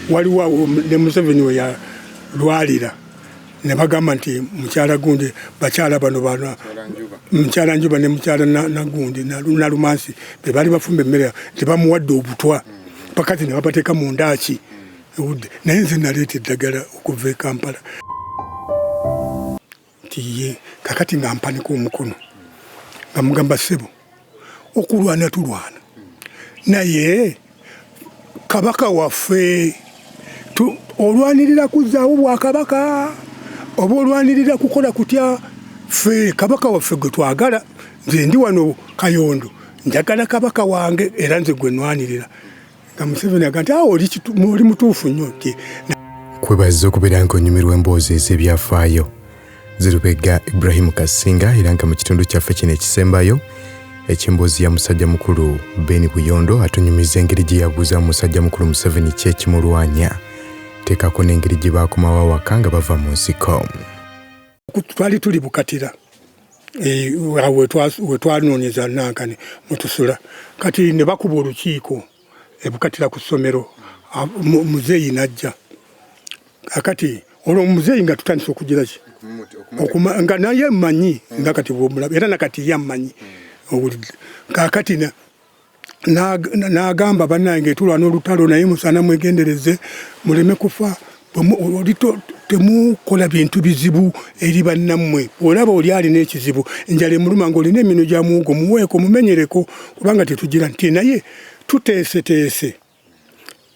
waliwo ne Museveni we ya lwalira ne bagamba nti mukyala gundi bakyala bano bana mukyala njuba ne mukyala na gundi na lumansi be bali bafumba emmere tebamuwadde obutwa pakati ne babateeka mu ndaaki naye nze naleeta eddagala okuva e Kampala tiye kakati nga mpanika omukono nga mugamba ssebo okulwana tulwana naye kabaka waffe olwanirira kuzaawo bwakabaka oba olwanirira kukola kutya ffe kabaka waffe gwe twagala nze ndi wano Kayondo njagala kabaka wange era nze gwe nwanirira nga Museveni agamba nti oli mutuufu nnyo ti kwebaza okubeera ng'onyumirwa emboozi ez'ebyafaayo Zirubega Ibrahim Kasinga era nga mu kitundu kyaffe kino ekisembayo eky'emboozi ya musajja mukulu Ben Buyondo atonyumiza engeri gye yabuuza musajja mukulu Museveni ki ekimulwanya teekako n'engeri gye baakomawo awaka nga bava mu nsiko. Twali tuli Bukatira we twanoonyeza nankani mutusula kati ne bakuba olukiiko Bukatira ku ssomero muzeeyi najja akati olwo muzeeyi nga tutandise okugira ki nga naye mmanyi nga kati bw'omulaba era nakati yammanyi kakati n'agamba bannange tulwana olutalo naye musaana mwegendereze muleme kufa temukola bintu bizibu eri bannammwe olaba oli alina ekizibu enjala emuluma ng'olina emino gya muwogo muweeko mumenyereko kubanga tetugira nti naye tuteeseteese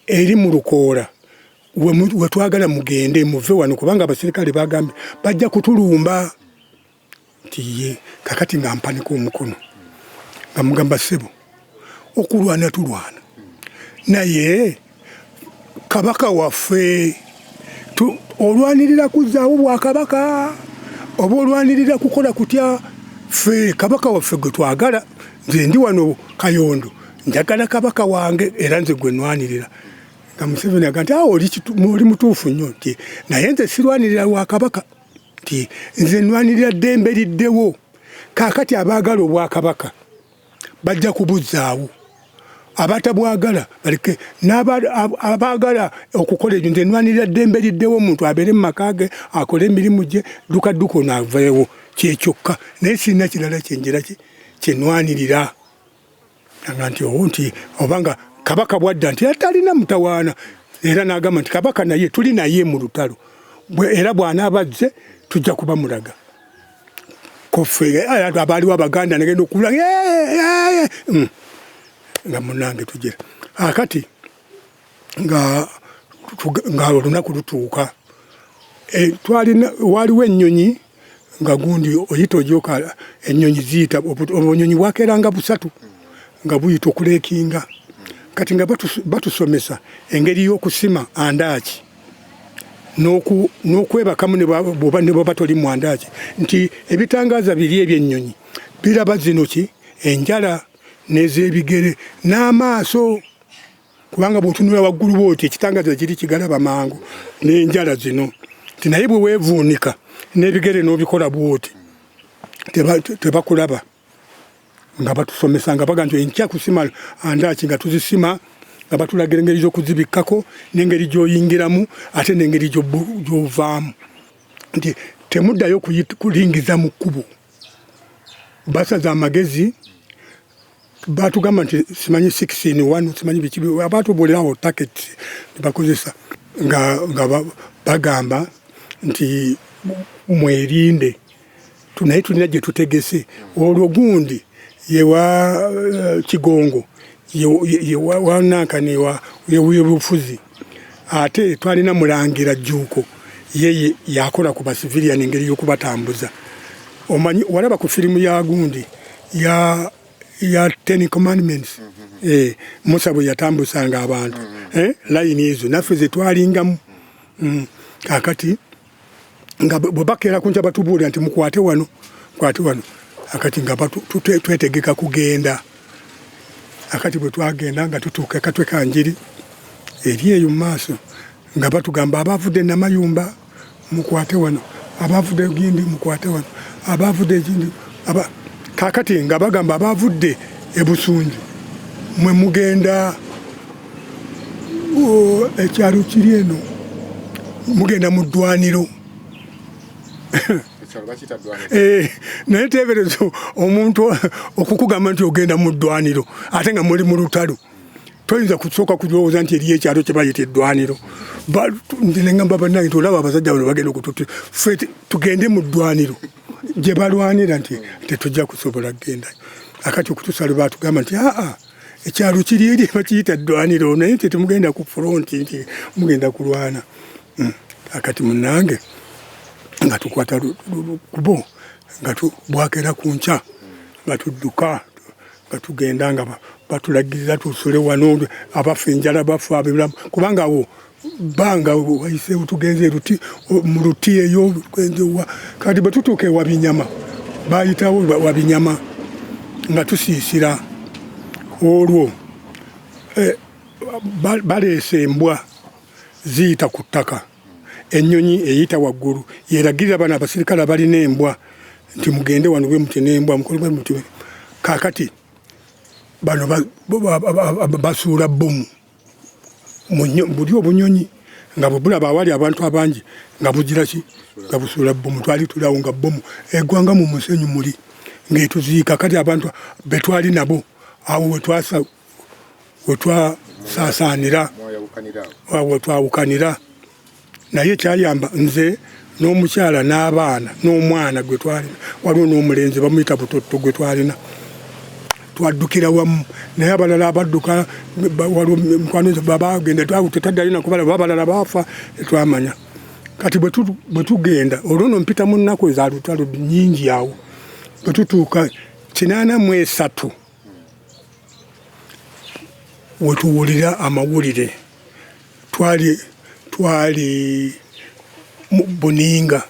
eri mu lukoola we twagala mugende muve wano kubanga abaserikale bagambye bajja kutulumba tiye kakati nga mpanika omukono nga mugamba ssebo okulwana tulwana naye kabaka waffe olwanirira kuzaawo bwakabaka oba olwanirira kukola kutya ffe kabaka waffe gwe twagala nze ndi wano Kayondo njagala kabaka wange era nze gwe nwanirira nga Museveni agamba nti oli mutuufu nnyo nti naye nze sirwanirira lwa kabaka nti nze nwanirira ddembe liddewo kaakati abaagala obwakabaka bajja kubuzaawo abatabwagala baleke abaagala okukola ebyo nze nwanirira ddembe liddewo omuntu abeere mu maka ge akole emirimu gye dukadduka ono aveewo kyekyokka naye sirina kirala kyenjira kyenwanirira nga nti nti obanga kabaka bwadda nti atalina mutawaana era n'agamba nti kabaka naye tuli naye mu lutalo era bw'anaabazze tujja kuba mulaga koffe abaaliwo abaganda negenda okula nga munange tugira akati nga olunaku lutuuka waliwo ennyonyi nga gundi oyita ojoka ennyonyi ziyita obunyonyi bwakeeranga busatu nga buyita okuleekinga kati nga batusomesa engeri y'okusima andaaki n'okwebakamu ne bw'oba toli mu andaaki nti ebitangaaza biri eby'ennyonyi biraba zino ki enjala n'ez'ebigere n'amaaso kubanga bw'otunula waggulu bw'oti ekitangaaza kiri kigalaba mangu n'enjala zino nti naye bwe weevuunika n'ebigere n'obikola bw'oti tebakulaba nga batusomesa nga baga nti enkya kusima andaaki nga tuzisima nga batulagira engeri gy'okuzibikkako n'engeri gy'oyingiramu ate n'engeri gy'ovaamu nti temuddayo kulingiza mu kkubo basaza amagezi batugamba nti simanyi 6-in-1 simanyi biki abatubuulirawo taketi nebakozesa nga bagamba nti mwerinde naye tulina gye tutegese olwo gundi yewa Kigongo yewa nankani yebufuzi ate twalina mulangira Jjuuko yeye yakola ku basivilian engeri y'okubatambuza omanyi walaba ku firimu ya gundi ya Ten Commandments Musa bwe yatambusanga abantu layini ezo naffe ze twalingamu kakati nga bwe bakeera kunja batubuulira nti mukwate wano akati nga twetegeka kugenda akati bwe twagenda nga tutuuka katwe kanjiri eri eyo mu maaso nga batugamba abavudde Namayumba mukwate wano abavudde Gindi mukwate wano abavudde Gindi kakati nga bagamba abavudde e Busunju mwe mugenda ekyalo kiri eno mugenda mu ddwaniro naye teeberezo omuntu okukugamba nti ogenda mu ddwaniro ate nga muli mu lutalo toyinza kusooka kulowooza nti eriyo ekyalo kye bayita eddwaniro. Nengamba bannange nti olaba abasajja bano bagenda okututi ffe tugende mu ddwaniro gye balwanira nti tetujja kusobola kugendayo. Akati okutusala baatugamba nti ekyalo kiri eri bakiyita ddwaniro naye nti temugenda ku fronti nti mugenda kulwana. Akati munnange nga tukwata kubo nga bwakera ku nkya nga tudduka nga tugenda nga batulagirira tusule wano abafa enjala bafa abiramu kubanga awo banga wayise tugenze mu luti eyo twenzewa kati bwe tutuuka ewa binyama bayitawo wa binyama nga tusiisira olwo baleese embwa ziyita ku ttaka. Ennyonyi eyita waggulu yeragirira bano abasirikale abalina embwa nti mugende wano bwe muti n'embwa mukole bwe muti. Kaakati bano basuula bbomu buli obunyonyi nga bwebulaba awali abantu abangi nga bugira ki nga busuula bbomu. Twali tulawo nga bbomu eggwanga mu musenyu muli ng'etuziika. Kati abantu be twali nabo awo wetwasaasaanira wetwawukanira. Naye kyayamba nze n'omukyala n'abaana n'omwana gwe twalina waliwo n'omulenzi bamuyita butotto gwe twalina twaddukira wamu. Naye abalala abadduka waliwo mukwano babagenda tetaddayo nakubala babalala baafa tetwamanya. Kati bwe tugenda olwo no mpita mu nnaku eza lutalo nnyingi awo bwe tutuuka 83 we tuwulira amawulire twali mu Buninga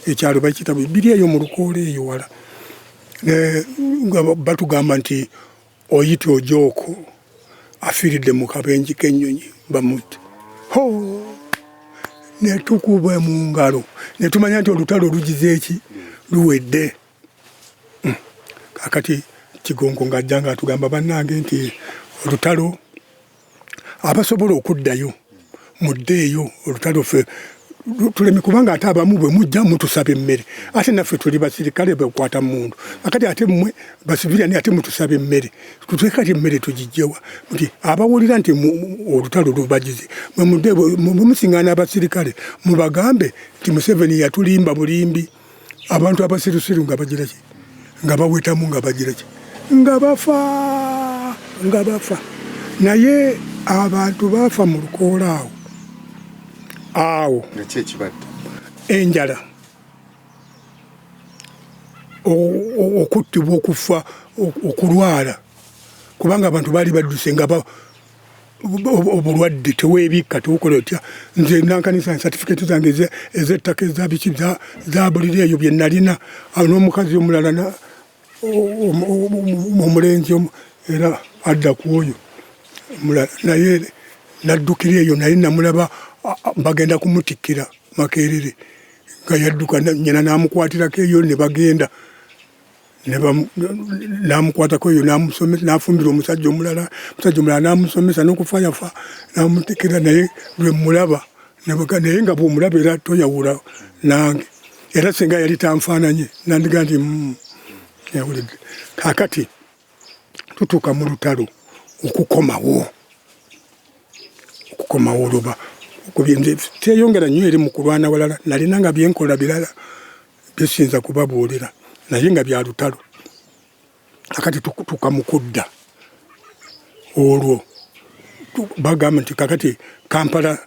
ekyalo bakiyita biri eyo mu Lukoola eyo wala batugamba nti oyita Ojooko afiiridde mu kabenji k'ennyonyi bamutte. Ne tukuba mu ngalo ne tumanya nti olutalo lugize eki luwedde. Kakati Kigongo ng'ajja ng'atugamba bannange nti olutalo abasobola okuddayo muddeeyo olutalo ffe tuleme kubanga ate abamu bwe mujja mutusaba emmere ate naffe tuli basirikale bekwata mundu akati ate mmwe basiviliani ate mutusaba emmere tutekati emmere tugijjewa nti abawulira nti olutalo lubagize mumusiŋŋaana abasirikale mubagambe nti Museveni yatulimba bulimbi abantu abasirusiru nga bagira ki nga bawetamu nga bagira ki nga bafa naye abantu bafa mu Lukoola awo enjala okuttibwa okufa okulwala kubanga abantu baali badduse nga obulwadde teweebikka tewukola otya. Nze nankanisa certificate zange ez'ettaka ezabiki zabulira eyo bye nalina n'omukazi omulala omulenzi era adda ku oyo naye naddukira eyo naye namulaba bagenda kumutikkira Makerere nga yadduka nnyina n'amukwatirako eyo ne bagenda n'amukwatako eyo n'afumbira omusajja omulala n'amusomesa n'okufayafa n'amutikkira naye lwe mulaba naye nga bw'omulaba era toyawula nange era singa yali tanfaananye nandiga nti yawulidde. Kaakati tutuuka mu lutalo okukomawo luba kubyenze teyongera nnyo eri mu kulwana walala nalina nga byenkola birala byesinza kubabuulira naye nga bya lutalo. Kakati tutuuka mu kudda olwo bagamba nti kakati Kampala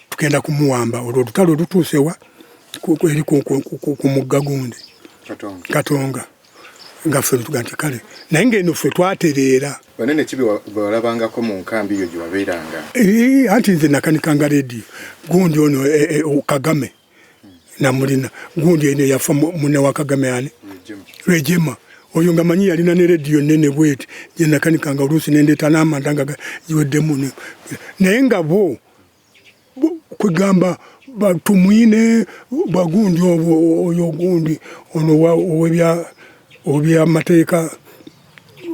tugenda kumuwamba olwo olutalo lutuusewa eri ku mugga gundi Katonga nga ffe tuga nti kale naye ng'eno ffe twatereera banene kibi balabangako mu nkambi eyo gye wabeeranga. Anti nze nakanikanga rediyo gundi ono Kagame namulina gundi eno yafa munne wa Kagame ani Rwejema oyo nga manyi yalina ne rediyo nene bweti gye nakanikanga oluusi nendeeta n'amanda nga giweddemu naye nga bo kwegamba tumwine bagundi oyo gundi ono obyamateeka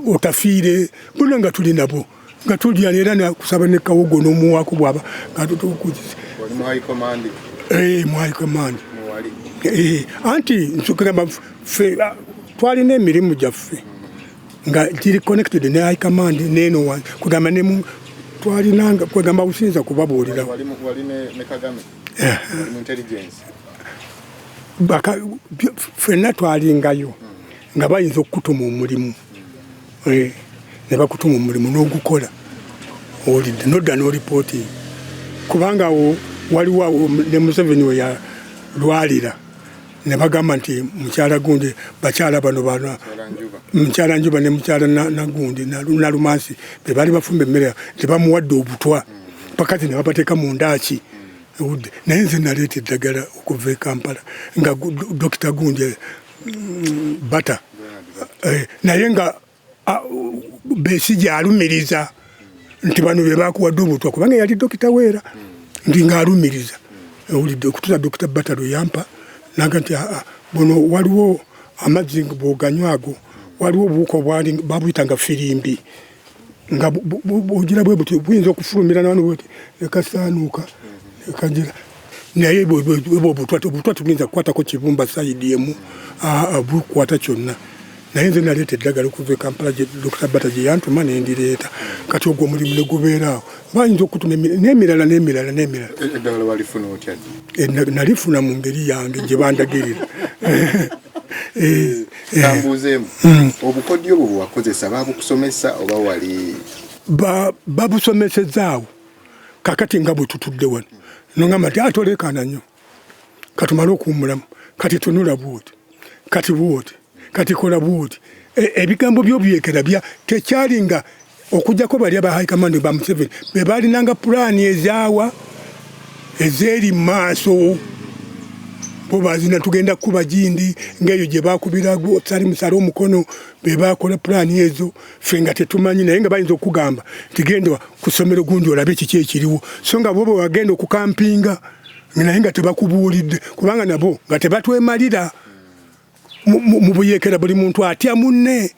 otafiire bonna nga tuli nabo nga tulya era nakusaba ne kawogo n'omuwaako bwaba nga tutukuziza mu high command anti nsukagamba ffe twalina emirimu gyaffe nga giri connected ne high command neno one kugamba ne twalinanga kwegamba businza kubabuulira ffenna twalingayo nga bayinza okukutuma omulimu ne bakutuma omulimu n'ogukola olidde nodda n'olipooti kubanga waliwo ne Museveni we yalwalira ne bagamba nti mukyala gundi bakyala bano bana mukyala Njuba ne mukyala Nagundi na Lumansi be bali bafumba emmere tebamuwadde obutwa pakati ne babateeka mu ndaaki naye nze naleeta eddagala okuva e Kampala nga Dr. Gundi bata naye nga Besigye alumiriza nti bano be bakuwadde obutwa kubanga yali Dr. Weera ndi ng'alumiriza olidde okutuza Dr. Bata Luyampa naga nti bono waliwo amazzi bw'oganywago waliwo obuwuka babuyitanga firimbi nga ogira bwe buti buyinza okufulumira nabano bweti nekasaanuuka nekagira naye obutwa tugenda kukwatako kibumba sayidi emu bukwata kyonna naye nze naleeta eddagala okuva e Kampala Dr. Bata gye yantuma nendireeta kati ogwo omulimu ne gubeeraawo bayinza okutuma n'emirala eddagala walifuna otya nalifuna mu ngeri yange gye bandagirira kambuuzeemu obukodyo obwo bwakozesa babukusomesa oba wali babusomesezaawo kakati nga bwe tutudde wano nongamba nti atolekana nnyo katumale okuwumulamu kati tunula bwoti kati bwoti kati kola bwoti ebigambo by'obyekera tekyalinga okujjako bali aba high command ba Museveni be balinanga pulaani ezaawa ezeeri mu maaso bo bazina tugenda kuba jindi ng'eyo gye baakubira sali musala omukono be baakola pulaani ezo ffe nga tetumanyi naye nga bayinza okugamba tigenda ku ssomero gundi olabe kiki ekiriwo so nga bo bwe wagenda okukampinga naye nga tebakubuulidde kubanga nabo nga tebatwemalira mu buyeekera buli muntu atya munne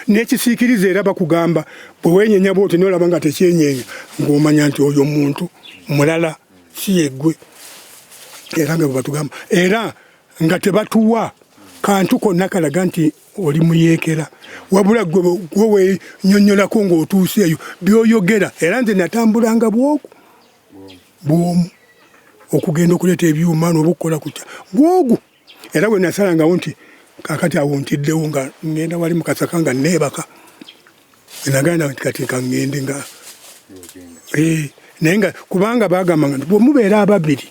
n'ekisiikiriza era bakugamba bwe weenyenya bwoti n'olaba nga tekyenyenya ng'omanya nti oyo muntu mulala si yeggwe era nga bwe batugamba era nga tebatuwa kantu konna kalaga nti oli muyeekera wabula gwe wenyonnyolako ng'otuuse eyo by'oyogera era nze natambulanga bwomu okugenda okuleeta ebyuma n'obukola kutya bwogu era bwe nasalangawo nti kakati awo ntiddewo nga ngenda wali mukasaka nga neebaka naganda kati kaŋŋende nga naye nga kubanga bagamba nga bwe mubeera ababiri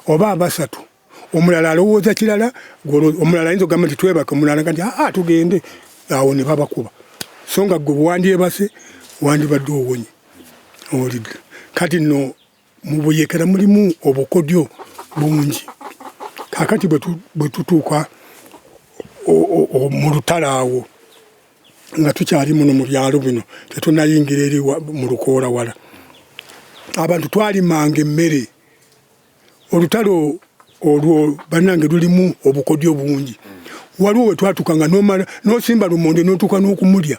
oba abasatu omulala alowooza kirala omulala ayinza okugamba nti twebaka omulala nga nti tugende awo ne babakuba so nga gwe bwewandyebase wandibadde owonye olidde kati nno mu buyeekera mulimu obukodyo bungi kakati bwe tutuuka mu lutalo awo nga tukyali muno mu byalo bino tetunayingira eri mu lukoola wala abantu twalimanga emmere olutalo olwo bannange lulimu obukodyo bungi waliwo we twatukanga n'osimba lumonde n'otuuka n'okumulya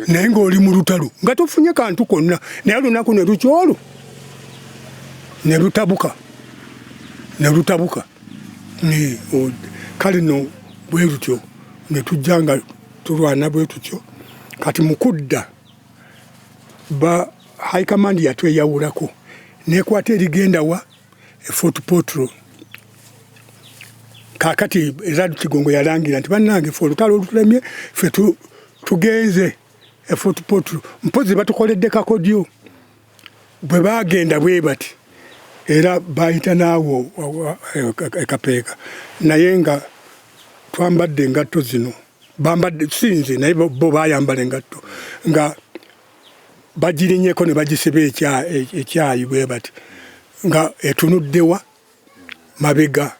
naye ng'oli mu lutalo nga tofunye kantu konna naye olunaku ne lukyolo ne lutabuka kale no bwe lutyo ne tujja nga tulwana bwe tutyo kati mu kudda high command yatweyawulako nekwata erigenda wa Fort Portal kakati era Kigongo yalangira nti bannange ffe olutalo olutulemye ffe tugenze Fort Portal mpozi batukoledde kakodyo bwe bagenda bwe bati era bayita naawo ekapeeka naye nga twambadde engatto zino bambadde sinze naye bo bayambala engatto nga bagirinyeko ne bagisiba ekyayi bwe bati nga etunuddewa mabega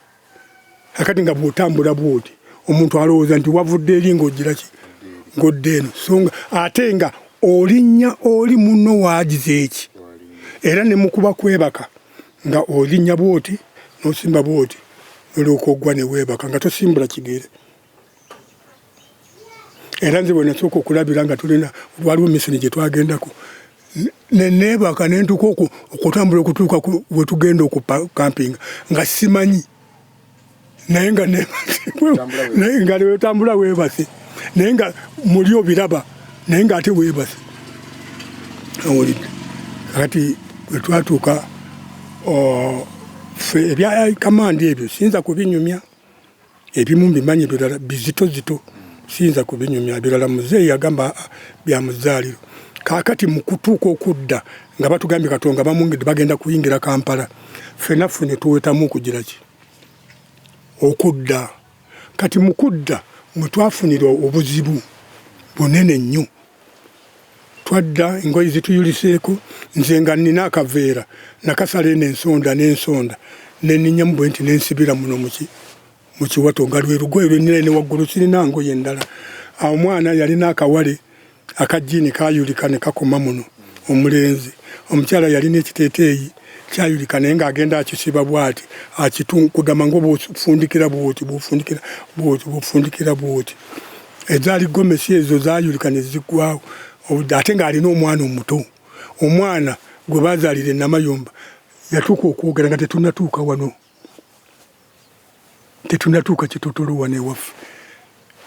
akati nga bw'otambula bw'oti omuntu alowooza nti wavudde eri ng'ogiraki ng'odde eno so nga ate nga olinnya oli munno waagize eki era ne mukuba kwebaka nga olinnya bw'oti n'osimba bw'oti olyoka oggwa ne weebaka nga tosimbula kigere era nze bwe nasooka okulabira nga tulina waliwo misini gye twagendako neebaka nentuka okutambula okutuuka we tugenda okukampinga nga simanyi naye nga wetambula weebase naye nga muli obiraba naye nga ate weebase owulidde kati we twatuuka ebya kamandi ebyo siyinza kubinyumya ebimu mbimanyi birala bizitozito siyinza kubinyumya birala muzeeyi yagamba bya muzaaliro kaakati mu kutuuka okudda nga batugambye Katonga bamungedde bagenda kuyingira Kampala ffenaffe ne tuwetamu okugira ki okudda kati mu kudda mwe twafunira obuzibu bunene nnyo twadda engoye zituyuliseeko nze nga nnina akaveera nakasala n'ensonda nenninyamu bwe nti nensibira muno mu kiwato nga lwe lugoye lwenina ne waggulu sirina ngoye endala awo omwana yalina akawale akajiini kayulika ne kakoma muno omulenzi omukyala yalina ekiteeteeyi kyayulika naye ng'agenda akisiba bw'ati kugamba ng'obufundikira bw'oti ezaali gomesi ezo zaayulika ne ziggwawo ate ng'alina omwana omuto omwana gwe baazaalira e Namayomba yatuuka okwogera nga tetunnatuuka wano tetunnatuuka Kitotolo wano ewaffe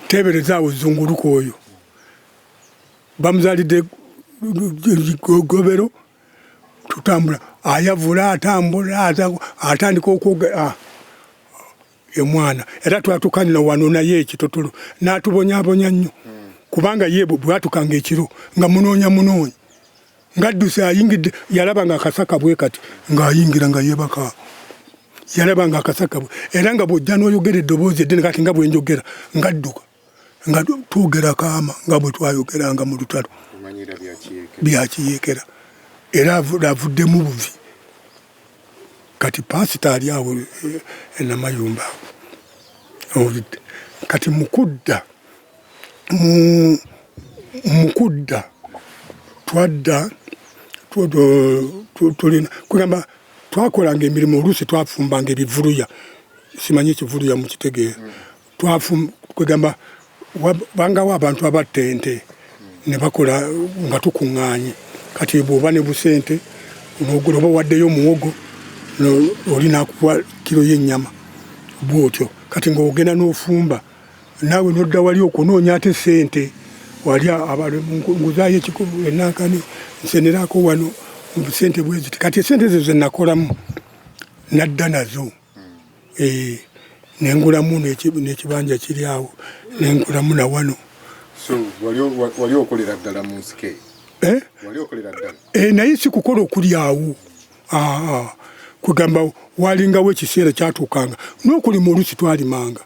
teebereza awo zunguluka oyo bamuzaalidde Gobero tutambula ayavula atambula atandika okwogera omwana era twatukanira wano naye Kitotolo n'atubonyaabonya nnyo kubanga ye bwatukanga ekiro nga munoonya ng'adduse ayingidde yalaba nga akasaka bwe kati ng'ayingira nga yeebaka yalaba nga akasaka bwe era nga bw'ojja n'oyogera eddoboozi eddene kati nga bwe njogera ng'adduka nga twogera kaama nga bwe twayogeranga mu lutalo byakiyeekera era avuddemu buvi kati paasita ali awo e Namayumba kati mukudda twadda tulina kugamba twakolanga emirimu oluusi twafumbanga ebivuluya simanyi ekivuluya mu kitegeera kugamba bangawo abantu abatta ente ne bakola nga tukuŋŋaanye kati bw'oba ne busente n'oba waddeyo omuwogo oli n'akuwa kiro y'ennyama bw'otyo kati ng'ogenda n'ofumba naawe n'odda wali okunoonya ate sente wali nguzaayo ekikulu enankani nseneraako wano sente bweziti kati esente ezo ze nakolamu nadda nazo nengulamu n'ekibanja kiri awo nengulamu na wano. So wali okolera ddala mu nsike? Wali okolera ddala? Naye si kukola okuli awo kugamba walingawo ekiseera kyatuukanga n'okulima oluusi twalimanga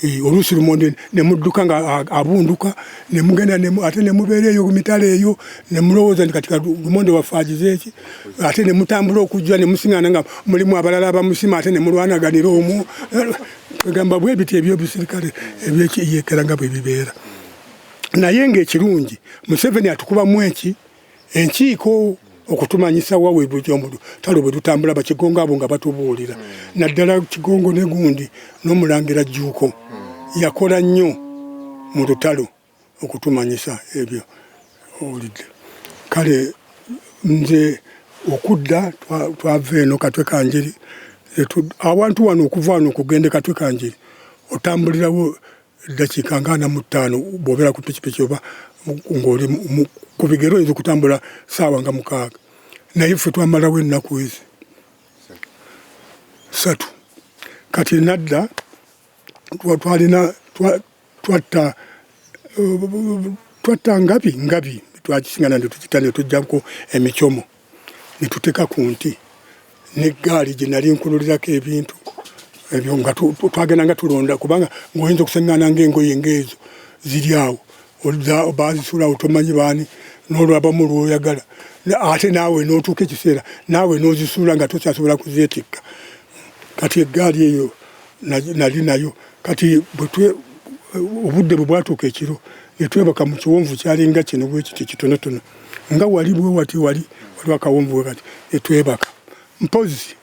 oluusi lumonde ne mudduka nga abunduka ne mugenda ate ne mubeera eyo ku mitala eyo ne mulowooza nti katika lumonde waffe agize eki ate ne mutambula okujja ne musiŋŋaana nga mulimu abalala abamusima ate ne mulwanaganira omwo kugamba bwe biti ebyobusirikale ebyekiyeekera nga bwe bibeera naye ng'ekirungi Museveni atukubamu enkiiko okutumanyisa wawe bujomudu talo bwe tutambula bakigongo abo nga batubuulira naddala kigongo ne gundi n'omulangira Jjuuko yakola nnyo mu lutalo okutumanyisa ebyo owulidde kale nze okudda twava eno Katwe Kanjiri awantu wano okuva wano okugenda Katwe Kanjiri otambulirawo eddakiika nga 45 bw'obeera ku pikipiki oba ng'oli ku bigero oyinza okutambula ssaawa nga 6 naye ffe twamalawo ennaku ezi 3 kati nadda twalina twatta ngabi twakisingana ne tukita ne tujjako emicomo ne tuteeka ku nti n'eggaali gye nali nkululirako ebintu ebyo nga twagenda nga tulonda kubanga ng'oyinza okuseŋŋaana ng'engoye ng'ezo ziri awo baazisula otomanyi baani n'olwabamu lw'oyagala ate naawe n'otuuka ekiseera naawe n'ozisula nga tokyasobola kuzeetikka kati eggaali eyo nali nayo kati obudde bwe bwatuuka ekiro ne twebaka mu kiwonvu kyalinga kino bwe kiti kitonotono nga wali bwe wati waliwo akawonvu bwe kati ne twebaka mpozi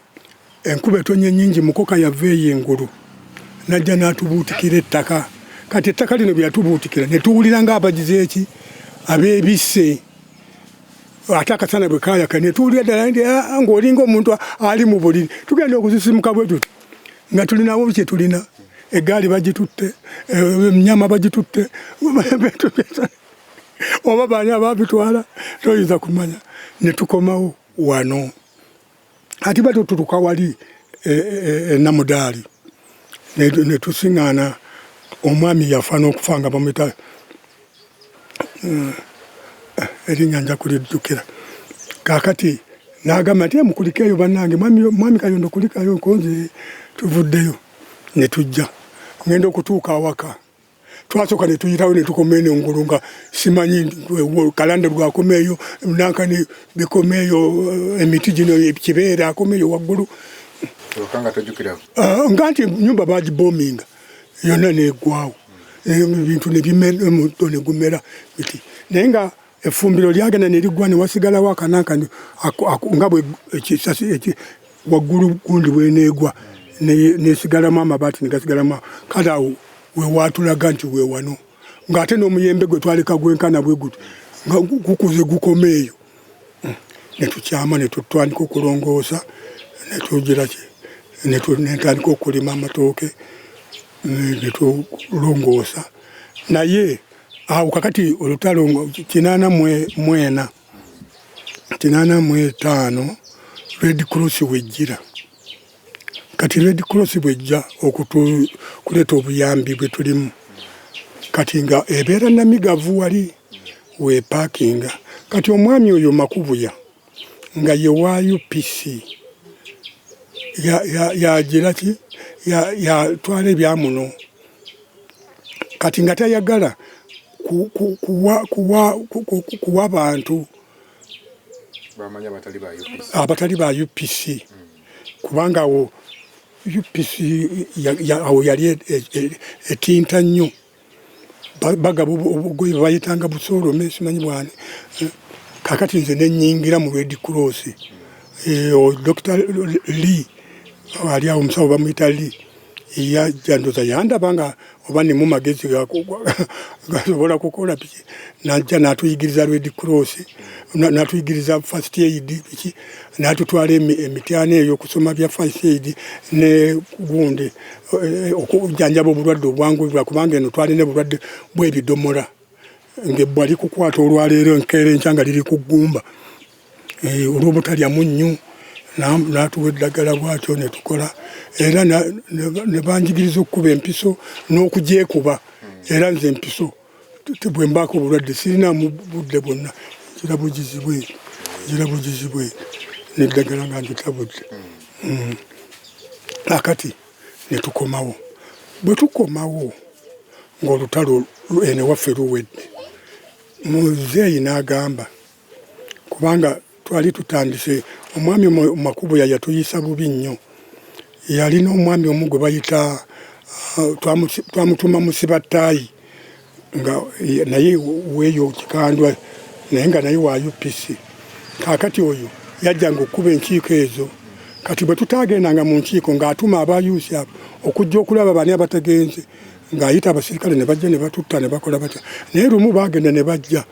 enkuba etonye nnyingi mukoka yava eyo engulu najja n'atubuutikira ettaka kati ettaka lino byatubuutikira ne tuwulira ng'abagize eki ab'ebisse ate akasana bwe kaayaka ne tuwulira ddala nti ng'olinga omuntu ali mu buliri tugenda okuzisimuka bwe tuti nga tulinawo kye tulina eggaali bagitutte ennyama bagitutte oba baani abaabitwala toyinza kumanya ne tukomawo wano ati batututuka wali Namudaali ne tusiŋŋaana omwami yafa n'okufa nga bamuyita erinnya nja kulijjukira kaakati n'agamba nti mukulikeeyo bannange mwami Kayondo kulikayo nkonze tuvuddeyo ne tujja ngenda okutuuka awaka twasooka ne tuyitawo ne tukomayo n'engulu nga simanyi kalande lwakomeeyo nankani bikomeeyo emiti gino kibeera akomeeyo waggulu nga nti nyumba bagibominga yonna neggwawo ebintu nebimera negumera biti naye nga effumbiro lyagenda neriggwa newasigalawo akanankani nga bwe ekisasi waggulu gundi bweneegwa nesigalamu amabaati negasigalamu kale awo wewatulaga nti wewano ng'ate n'omuyembe gwe twaleka gwenkana bwe guti nga gukuze gukomeeyo netukyama netutandika okulongoosa netugiraki netandika okulima amatooke netulongoosa naye awo kakati olutalo 84 Red Cross wejjira kati Red Cross bwejja okuleeta obuyambi bwe tulimu kati nga ebeera namigavu wali weepaakinga kati omwami oyo Makubuya nga ye wa UPC yagiraki yatwala ebyamuno kati nga tayagala kuwa abantu abatali ba UPC kubanga awo UPC awo yali etinta nnyo bagaba obugoye bayitanga busolome simanyi bwani kakati nze nenyingira mu Red Cross Dr. Lee ali awo omusawo bamuyita Lee yajandoza yandabanga oba ne mu magezi gasobola kukola biki najja natuyigiriza Red Cross natuyigiriza first aid biki natutwala emitiana eyo kusoma bya first aid ne gundi okujanjaba obulwadde obwangu kubanga eno twalina obulwadde bw'ebidomola ng'ebbwa likukwata olwaleero enkeera enkya liri ku ggumba olw'obutalya munnyo natuwa eddagala bwatyo ne tukola era ne banjigiriza okukuba empiso n'okugyekuba era nze empiso bwe mbaako obulwadde sirinamu budde bwonna girabugizibwe n'eddagala nga nditabudde akati ne tukomawo bwe tukomawo ng'olutalo ene waffe luwedde muzeeyi n'agamba kubanga twali tutandise omwami Makubuya yatuyisa bubi nnyo yalina omwami omu gwe bayita twamutuma Musibattaayi nga naye weeyo kikandwa naye nga naye wa UPC kaakati oyo yajjanga okuba enkiiko ezo kati bwe tutagendanga mu nkiiko ng'atuma abayuusi abo okujja okulaba bani abatagenze ng'ayita abasirikale ne bajja ne batutta ne bakola batya naye lumu baagenda ne bajja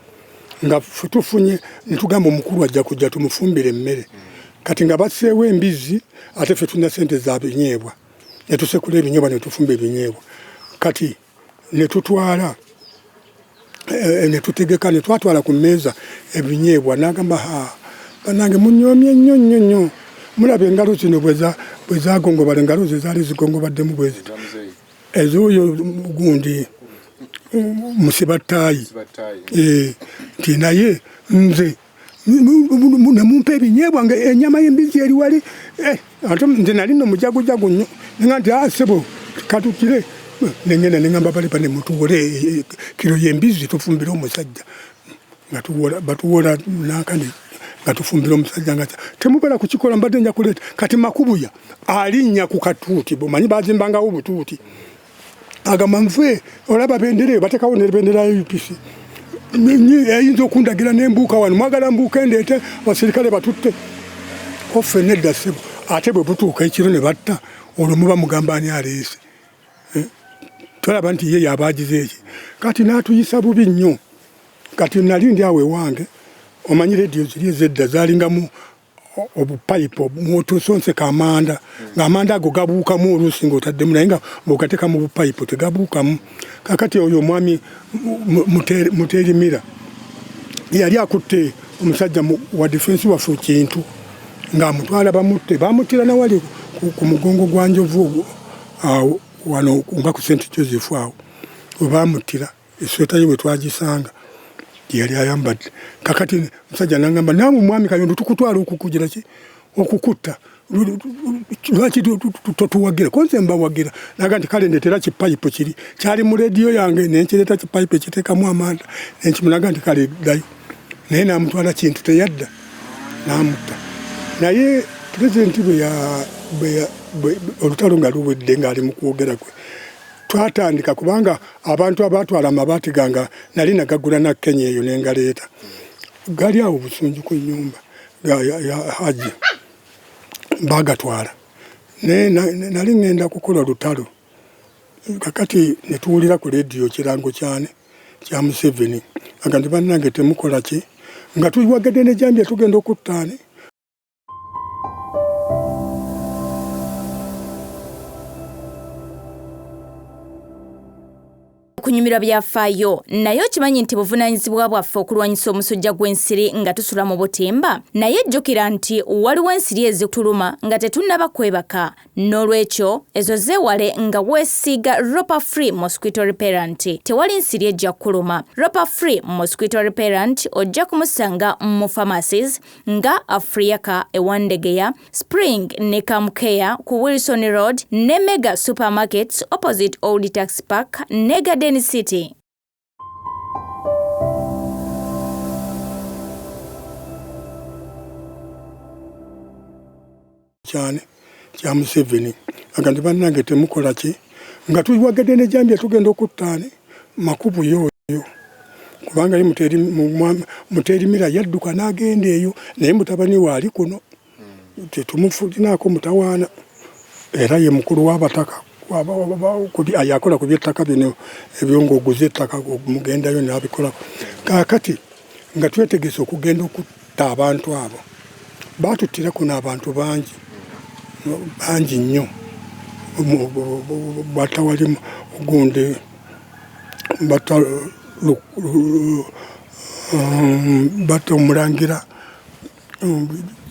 nga tufunye ne tugamba omukulu ajja kujja tumufumbire emmere kati nga basseewo embizzi ate ffe tulina ssente za binyeebwa ne tusekula ebinyeebwa ne tufumba ebinyeebwa kati ne tutwala ne tutegeka ne twatwala ku mmeeza ebinyeebwa n'agamba bannange munyoomye nnyo mulaba engalo zino bwe zagongobala engalo ze zaali zigongobaddemu bwe zito ez'oyo gundi Musibattaayi nti naye nze nemumpa ebinyeebwa nga ennyama y'embizzi eri wali ate nze nali nno mujagujagu nnyo nenga nti sebo katukire nengenda nengamba balipa ne mutuwole kiro y'embizzi tufumbire omusajja nga batuwola nakandi nga tufumbire omusajja nga temubala kukikola mbadde nja kuleeta kati Makubuya alinnya ku katuuti bomanyi bazimbangawo butuuti agamba nve olaba bendera batekawo ne bendera ya UPC eyinza okundagira nembuuka wano mwagala mbuuka endeete abasirikale batutte offe nedda ssebo ate bwe butuuka ekiro ne batta olwo muba mugamba ani aleese twalaba nti ye yabagize eki kati n'atuyisa bubi nnyo kati nali ndi awe wange omanyi rediyo ziri ezedda zalingamu obupayipo mwotusonseka amanda ng'amanda ago gabuukamu oluusi ng'otaddemu naye nga bw'ogateeka mu bupayipo tegabuukamu kakati oyo omwami Muteerimira yali akutte omusajja wa defensi waffe kintu ng'amutwala bamuttira nawali ku mugongo gwa njovu awo wano nga ku St Joseph awo webamuttira esweta ye we twagisanga yali ayambadde kakati musajja nangamba nawe omwami Kayondo tukutwala okukugira ki okukutta lwaki totuwagira konse mbawagira naga nti kale ndetera kipayipo kiri kyali mu rediyo yange nenkireta kipayipo ekiteekamu amanda nenkimunaga nti kale ddayo naye namutwala kintu teyadda namutta naye pulezidenti olutalo nga luwedde ng'ali mu kwogera kwe twatandika kubanga abantu abatwala amabaati ganga nali nagagula na Kenya eyo nengaleeta gali awo busunju ku nyumba ya Haji bagatwala nali ngenda kukola lutalo kakati netuwulira ku rediyo kirango kyane kya Museveni aga ndi bannange temukola ki nga tuwagedde ne Jambia tugenda okuttaane kunyumira byafaayo naye okimanyi nti buvunaanyizibwa bwaffe okulwanyisa omusujja gw'ensiri nga tusula mu butimba naye jjukira nti waliwo ensiri ezituluma nga tetunnaba kwebaka n'olwekyo ezo zeewale nga weesiiga Ropa Free Mosquito Repellent tewali nsiri ejja kuluma Ropa Free Mosquito Repellent ojja kumusanga mu pharmacies nga Africa ewandegeya Spring ne Camcare ku Wilson Road ne Mega Supermarkets opposite Old Tax Park ne Garden City. Cyane kya Museveni agandi bannange temukola ki nga tuwagedde ne Jambia tugenda okuttaane makubu yoyo kubanga Muteerimira yadduka n'agenda eyo naye mutabani waali kuno tetumufulinaako mutawaana era ye mukulu w'abataka ayakola ku by'ettaka bino ebyongoguza ettaka mugendayo n'abikolako kaakati nga twetegese okugenda okutta abantu abo baatuttira kuno abantu bangi nnyo batta wali ogundi batta omulangira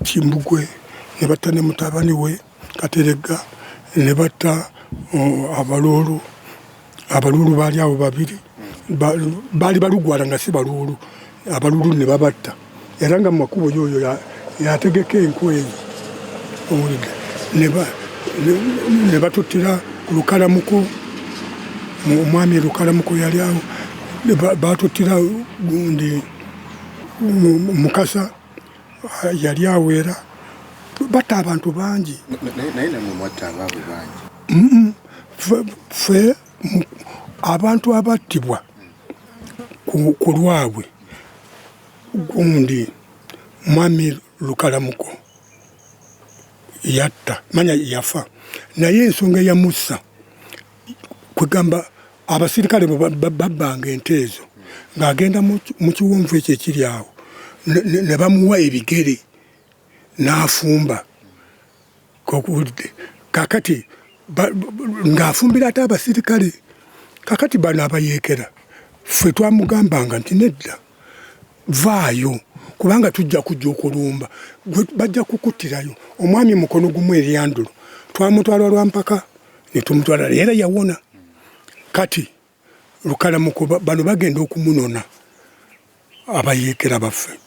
Kimbugwe ne batta ne mutabani we Kateregga ne batta abaluulu baali abo babiri baali balugwala nga si baluulu abaluulu ne babatta era nga mu makubo yoyo yategeka enkweyi owulidde ne batuttira Lukalamuko omwami Lukalamuko yali awo batuttira gundi Mukasa yali aweera batta abantu bangi naye namwe mwatta abaabo bangi fe abantu abattibwa ku lwabwe gundi mwami Lukalamuko yatta manya yafa naye ensonga ya Musa kwegamba abasirikale babbanga ente ezo ng'agenda mu kiwonvu ekyo ekiri awo ne bamuwa ebigere n'afumba kokuwulidde kakati ng'afumbira ate abasirikale kakati bano abayeekera ffe twamugambanga nti nedda vaayo kubanga tujja kujja okulumba bajja kukuttirayo omwami mukono gumu eryandulo twamutwala lwampaka ne tumutwala era yawona kati Lukalamuko bano bagenda okumunona abayeekera baffe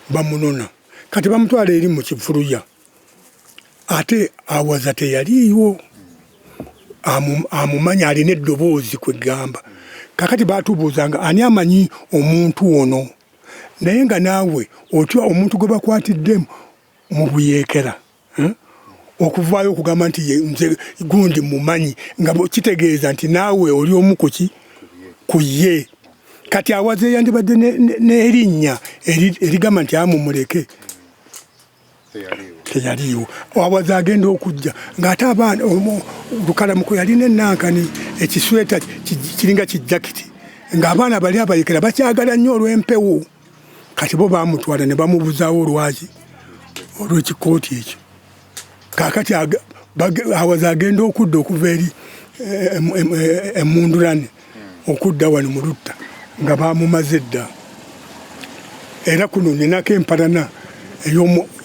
bamunona kati bamutwala eri mu kifuluya ate awaza teyaliiwo amumanya alina eddoboozi kwegamba kakati batubuuzanga ani amanyi omuntu ono naye nga naawe otya omuntu gwe bakwatidde mu buyeekera okuvaayo okugamba nti nze gundi mumanyi nga kitegeeza nti naawe oli omu ku ye kati awaze yandibadde n'erinnya erigamba nti amumuleke teyaliwo awaza agenda okujja ng'ate abaana lukalamuko yalina enankani ekisweta kiringa kijakiti ng'abaana bali abayekera bakyagala nnyo olw'empewo kati bo bamutwala ne bamubuzaawo lwaki olw'ekikooti ekyo kaakati awaza agenda okudda okuva eri emmundulane okudda wano mu Lutta nga bamumaze dda era kuno ninako empalana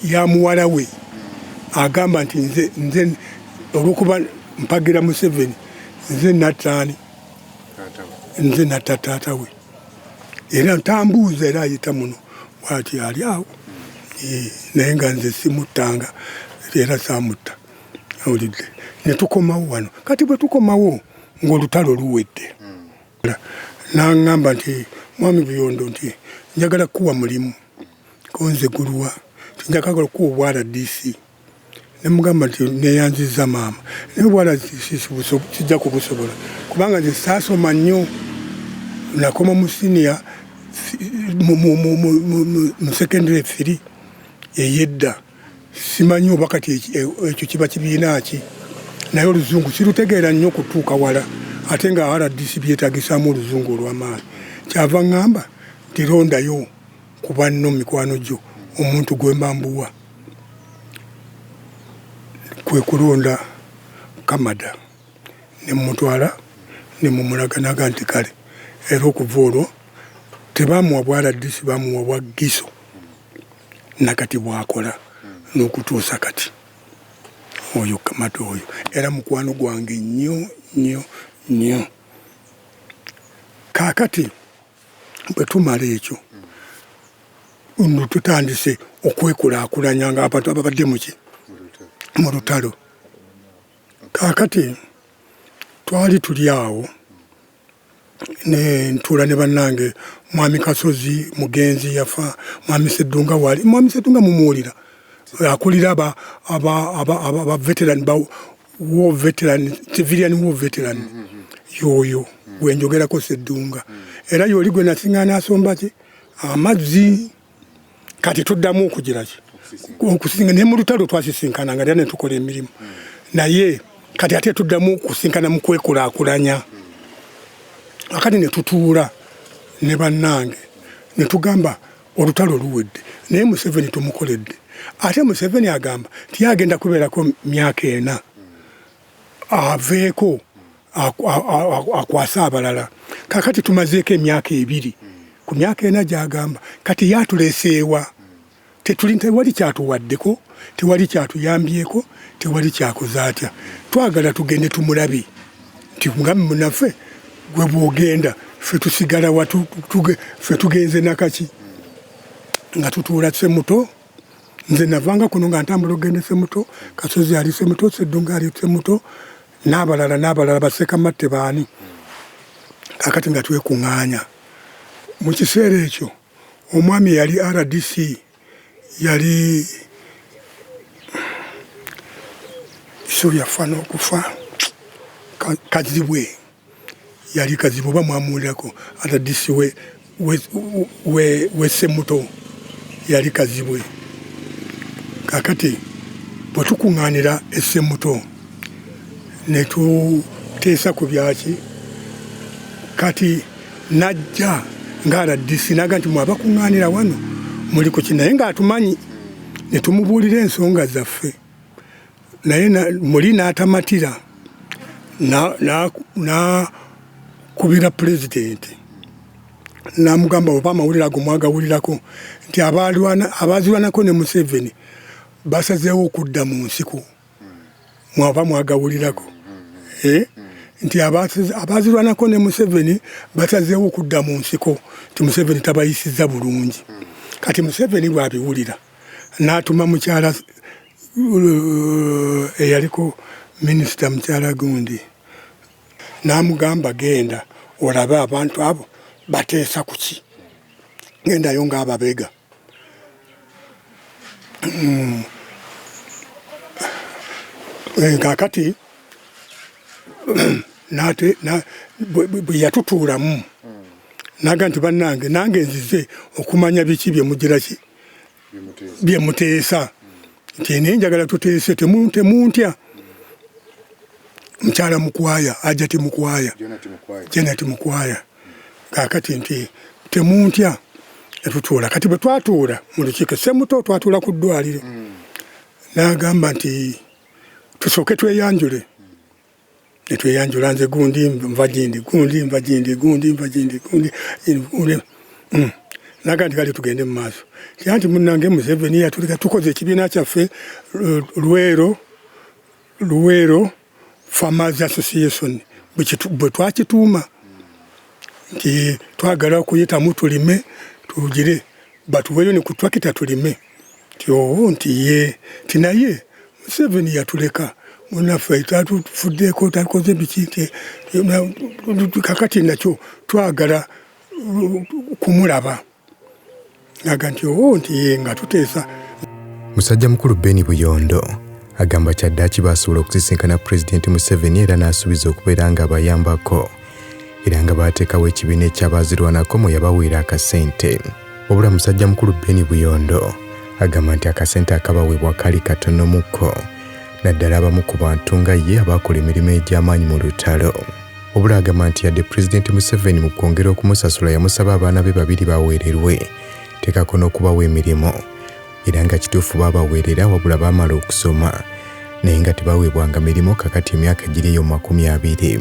ya muwala we agamba nti nze olwokuba mpagira Museveni nze nattaani nze natta taata we era ntambuuza era ayita muno bwati ali awo naye nga nze simuttanga era saamutta awulidde ne tukomawo wano kati bwe tukomawo ng'olutalo luwedde n'aŋŋamba nti mwami Buyondo nti njagala kuwa mulimu konze guluwa tinjagala kuwa obwala DC ne mugamba nti neyanziza maama naye obwala sijja kubusobola kubanga nze saasoma nnyo nakoma mu senior mu secondary 3 eyedda simanyi oba kati ekyo kiba kibiina ki naye oluzungu sirutegeera nnyo kutuuka wala ate nga RDC byetaagisaamu oluzungu olw'amaanyi kyava ŋŋamba nti rondayo kuba nno mikwano gyo omuntu gwe mbambuwa kwe kulonda Kamada ne mumutwala ne mumulaganaga nti kale era okuva olwo tebamuwa bwa RDC bamuwa bwa Giso nakati bwakola n'okutuusa kati oyo Kamada oyo era mukwano gwange nnyo kaakati bwe tumala ekyo tutandise okwekulaakulanya nga abantu ababadde mu lutalo kaakati twali tuli awo ne ntuula ne bannange mwami Kasozi mugenzi yafa mwami Sseddunga wali mwami Sseddunga mumuwulira akulira aba veteran ba war veteran civilian war veteran yoyo gwenjogerako Sseddunga era yoli gwe nasiŋŋaana asomba ki amazzi kati tuddamu okugira ki okusinga ne mu lutalo twasisinkananga era ne tukola emirimu naye kati ate tuddamu okusinkana mu kwekulaakulanya akati ne tutuula ne bannange ne tugamba olutalo luwedde naye Museveni tumukoledde ate Museveni agamba tiyagenda kubeerako myaka 4 aveeko akwasa abalala kakati tumazeeko emyaka 2 ku myaka 4 gyagamba kati yatuleeseewa tewali kyatuwaddeko tewali kyatuyambyeko tewali kyakoze atya twagala tugende tumulabe nti nga munaffe gwe bwogenda ffe tusigala ffe tugenze nakaki nga tutuula Ssemuto nze navanga kuno nga ntambula ogende Ssemuto Kasozi ali Ssemuto Sseddunga ali Ssemuto n'abalala Basekamatte baani kakati nga twekuŋŋaanya mu kiseera ekyo omwami yali RDC yali so yafa n'okufa Kazibwe yali Kazibwe oba mwamuwulirako RDC we Ssemuto yali Kazibwe kakati bwe tukuŋŋaanira Ssemuto ne tuteesa ku byaki kati najja nga RDC naga nti mwaba kuŋŋaanira wano muli ku kinaye ng'atumanyi ne tumubuulira ensonga zaffe naye muli n'atamatira kubira pulezidenti n'amugamba oba amawulire ago mwagawulirako nti abazirwanako ne Museveni basazeewo okudda mu nsiko mwaba mwagawulirako nti abazirwanako ne Museveni basazeewo okudda mu nsiko nti Museveni tabayisizza bulungi kati Museveni bw'abiwulira n'atuma mukyala eyaliko minisita mukyala gundi n'amugamba genda olabe abantu abo bateesa ku ki gendayo ng'ababega kakati bwe yatutuulamu naga nti bannange nange nzize okumanya biki bye mugira ki bye muteesa nti nenjagala tuteese temuntya mukyala Mukwaya Ajati Mukwaya Janet Mukwaya kakati nti temuntya etutuula kati bwe twatuula mu lukiiko Ssemuto twatuula ku ddwaliro n'agamba nti tusooke tweyanjule netweyanjula nze gundi nva gindi naga nti kale tugende mu maaso anti munnange Museveni yatuleka tukoze ekibiina kyaffe Luweero Farmers Association bwe twakituuma nti twagala okuyitamu tulime tugire batuweeyo ne ku twakita tulime nti ye tinaye Museveni yatuleka munaffe tatufuddeeko takoze biki kakati nakyo twagala kumulaba naga nti nti ye nga tuteesa. Musajja mukulu Beni Buyondo agamba kyaddaaki basobola okusisinkana Pulezidenti Museveni era n'asuubiza okubeera nga abayambako era nga baateekawo ekibiina ekyabazirwanako mu yabaweera akasente. Wabula musajja mukulu Beni Buyondo agamba nti akasente akabaweebwa kali katonomukko naddala abamu ku bantu nga ye abaakola emirimu egy'amaanyi mu lutalo. Wabula agamba nti yadde Pulezidenti Museveni mu kwongera okumusasula yamusaba abaana be babiri baweererwe teekako n'okubawa emirimu era nga kituufu baabaweerera wabula baamala okusoma naye nga tebaweebwanga mirimu kakati emyaka giri eyo 20.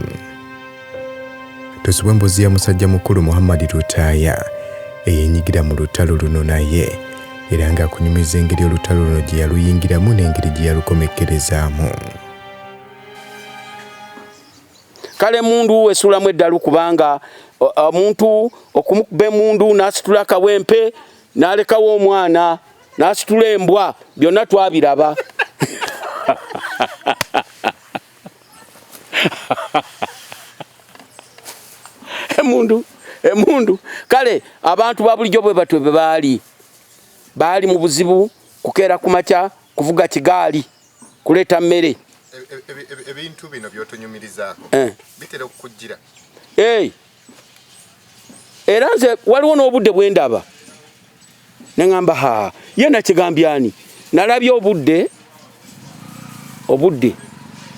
Tusubwe emboozi ya musajja mukulu Muhammad Lutaaya eyeenyigira mu lutalo luno naye era nga akunyumiza engeri olutalo luno gye yaluyingiramu n'engeri gye yalukomekkerezaamu. Kale mundu wesulamu eddalu kubanga omuntu okumukuba emundu n'asitula akawempe n'alekawo omwana n'asitula embwa byonna twabiraba. emundu kale abantu ba bulijjo bwe batwe be baali mu buzibu kukeera ku makya kuvuga kigaali kuleeta mmere ebintu bino by'otonyumirizaako bitera okukujjira era nze waliwo n'obudde bwe ndaba ne ngamba ye nakigambyani nalabye obudde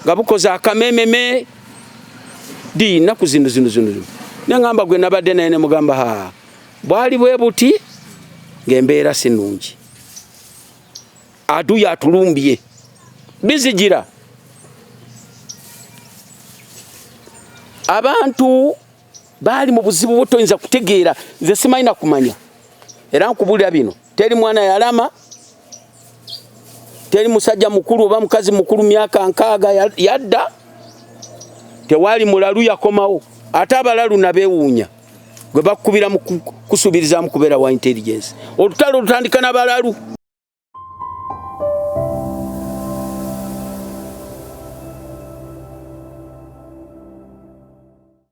nga bukoze akamememe nnaku zino ne ngamba gwe nabadde naye ne mugamba bwali bwe buti ng'embeera si nnungi aduyi atulumbye bizigira abantu baali mu buzibu butoyinza kutegeera nze simanyi na kumanya era nkubulira bino teri mwana yalama teri musajja mukulu oba mukazi mukulu myaka 6 yadda tewali mulalu yakomawo ate abalalu nabeewuunya gwe bakubira mu kusubiriza mu kubeera wa intelligence olutalo lutandika n'abalalu.